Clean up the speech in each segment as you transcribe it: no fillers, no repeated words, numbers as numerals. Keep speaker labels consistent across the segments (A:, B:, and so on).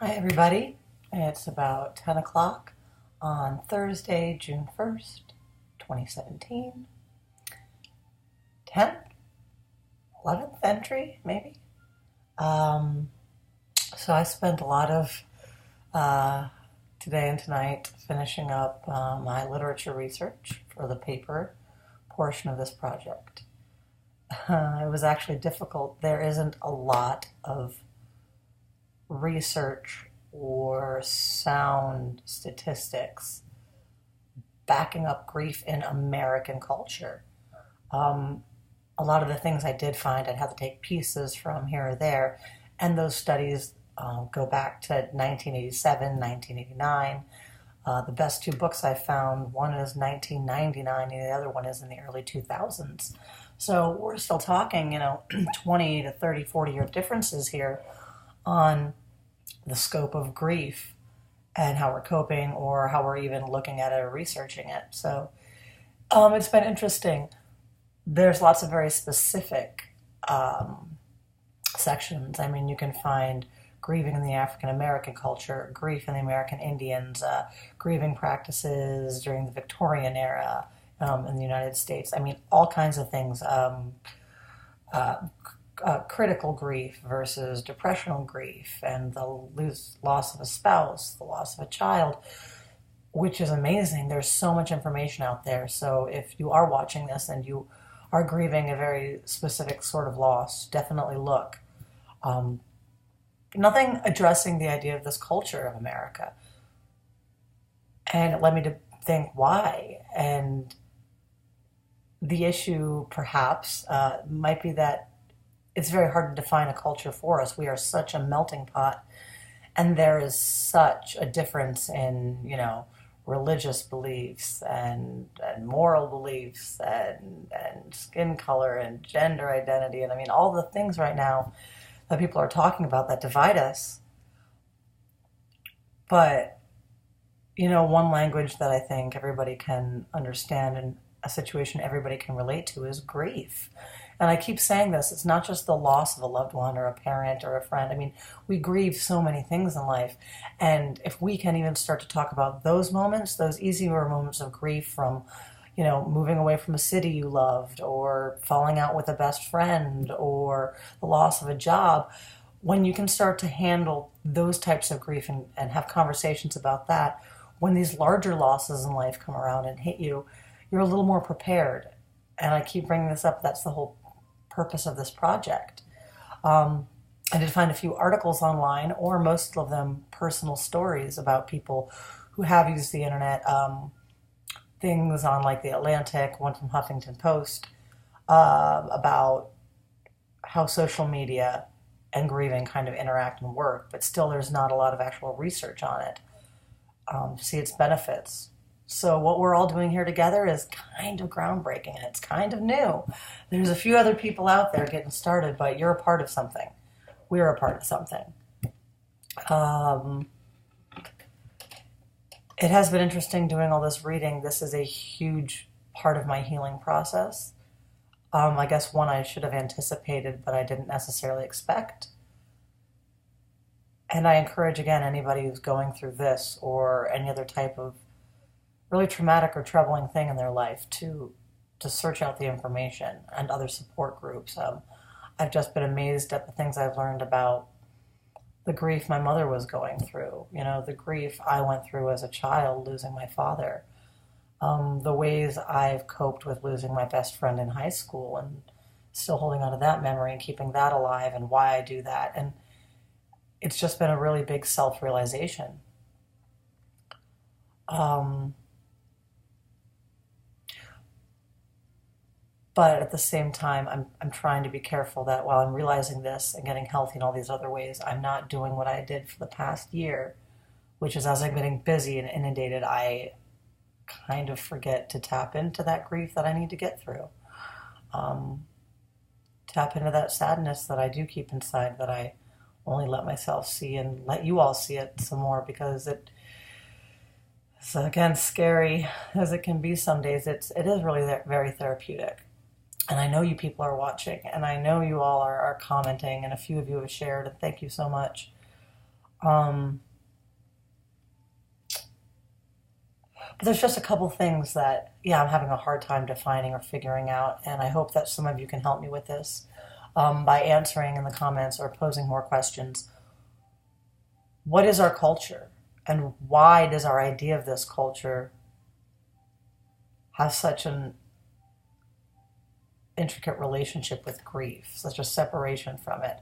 A: Hi, everybody. It's about 10 o'clock on Thursday, June 1st, 2017. 10th, 11th entry, maybe. Um, so I spent a lot of uh, today and tonight finishing up my literature research for the paper portion of this project. It was actually difficult. There isn't a lot of research or sound statistics backing up grief in American culture. Um, a lot of the things I did find, I'd have to take pieces from here or there, and those studies go back to 1987, 1989. The best two books I found, one is 1999, and the other one is in the early 2000s. So we're still talking, 20 to 30, 40-year differences here on the scope of grief and how we're coping or how we're even looking at it or researching it. So it's been interesting. There's lots of very specific sections. I mean, you can find grieving in the African American culture, grief in the American Indians, grieving practices during the Victorian era in the United States. I mean, all kinds of things. Uh, Critical grief versus depressional grief, and the loss of a spouse, the loss of a child, which is amazing. There's so much information out there. So if you are watching this and you are grieving a very specific sort of loss, definitely look. Um, Nothing addressing the idea of this culture of America. And it led me to think why. And the issue, perhaps, might be that it's very hard to define a culture for us. We are such a melting pot, and there is such a difference in, religious beliefs and moral beliefs and skin color and gender identity. And I mean, all the things right now that people are talking about that divide us. But, one language that I think everybody can understand and a situation everybody can relate to is grief. And I keep saying this, it's not just the loss of a loved one or a parent or a friend. I mean, we grieve so many things in life. And if we can even start to talk about those moments, those easier moments of grief from, moving away from a city you loved or falling out with a best friend or the loss of a job, when you can start to handle those types of grief and have conversations about that, when these larger losses in life come around and hit you, you're a little more prepared. And I keep bringing this up, that's the whole purpose of this project. I did find a few articles online, or most of them personal stories about people who have used the internet, things on like The Atlantic, one from Huffington Post, about how social media and grieving kind of interact and work, but still there's not a lot of actual research on it to see its benefits. So what we're all doing here together is kind of groundbreaking, and it's kind of new. There's a few other people out there getting started, but you're a part of something. We're a part of something. It has been interesting doing all this reading. This is a huge part of my healing process. I guess one I should have anticipated, but I didn't necessarily expect. And I encourage, again, anybody who's going through this or any other type of really traumatic or troubling thing in their life to search out the information and other support groups. I've just been amazed at the things I've learned about the grief my mother was going through, the grief I went through as a child losing my father, the ways I've coped with losing my best friend in high school and still holding on to that memory and keeping that alive and why I do that. And it's just been a really big self-realization. But at the same time, I'm trying to be careful that while I'm realizing this and getting healthy in all these other ways, I'm not doing what I did for the past year, which is as I'm getting busy and inundated, I kind of forget to tap into that grief that I need to get through. Tap into that sadness that I do keep inside, that I only let myself see and let you all see it some more, because it's, again, scary as it can be some days. It is really very therapeutic. And I know you people are watching, and I know you all are commenting, and a few of you have shared, and thank you so much. Um, but there's just a couple things that, yeah, I'm having a hard time defining or figuring out, and I hope that some of you can help me with this by answering in the comments or posing more questions. What is our culture? And why does our idea of this culture have such an intricate relationship with grief, such a separation from it?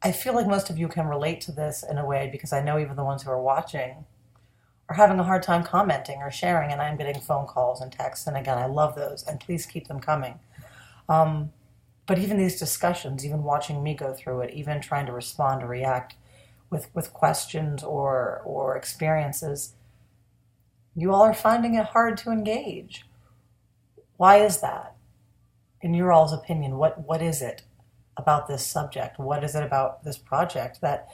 A: I feel like most of you can relate to this in a way because I know even the ones who are watching are having a hard time commenting or sharing, and I'm getting phone calls and texts. And again, I love those, and please keep them coming. But even these discussions, even watching me go through it, even trying to respond or react with questions or experiences, you all are finding it hard to engage. Why is that? In your all's opinion, what is it about this subject? What is it about this project that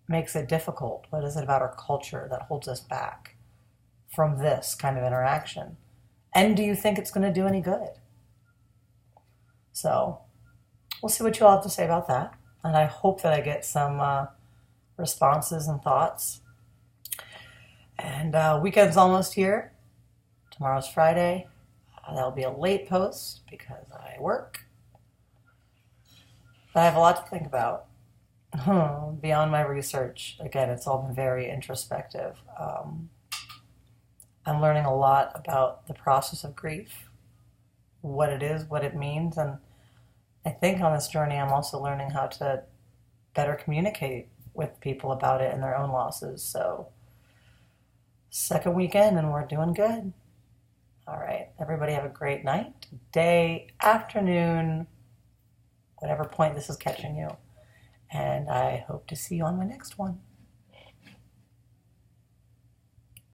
A: makes it difficult? What is it about our culture that holds us back from this kind of interaction? And do you think it's going to do any good? So we'll see what you all have to say about that. And I hope that I get some responses and thoughts. And weekend's almost here. Tomorrow's Friday. That'll be a late post because I work. But I have a lot to think about. Beyond my research, again, it's all been very introspective. I'm learning a lot about the process of grief, what it is, what it means, and I think on this journey I'm also learning how to better communicate with people about it and their own losses. So, second weekend and we're doing good. All right, everybody have a great night, day, afternoon, whatever point this is catching you. And I hope to see you on my next one.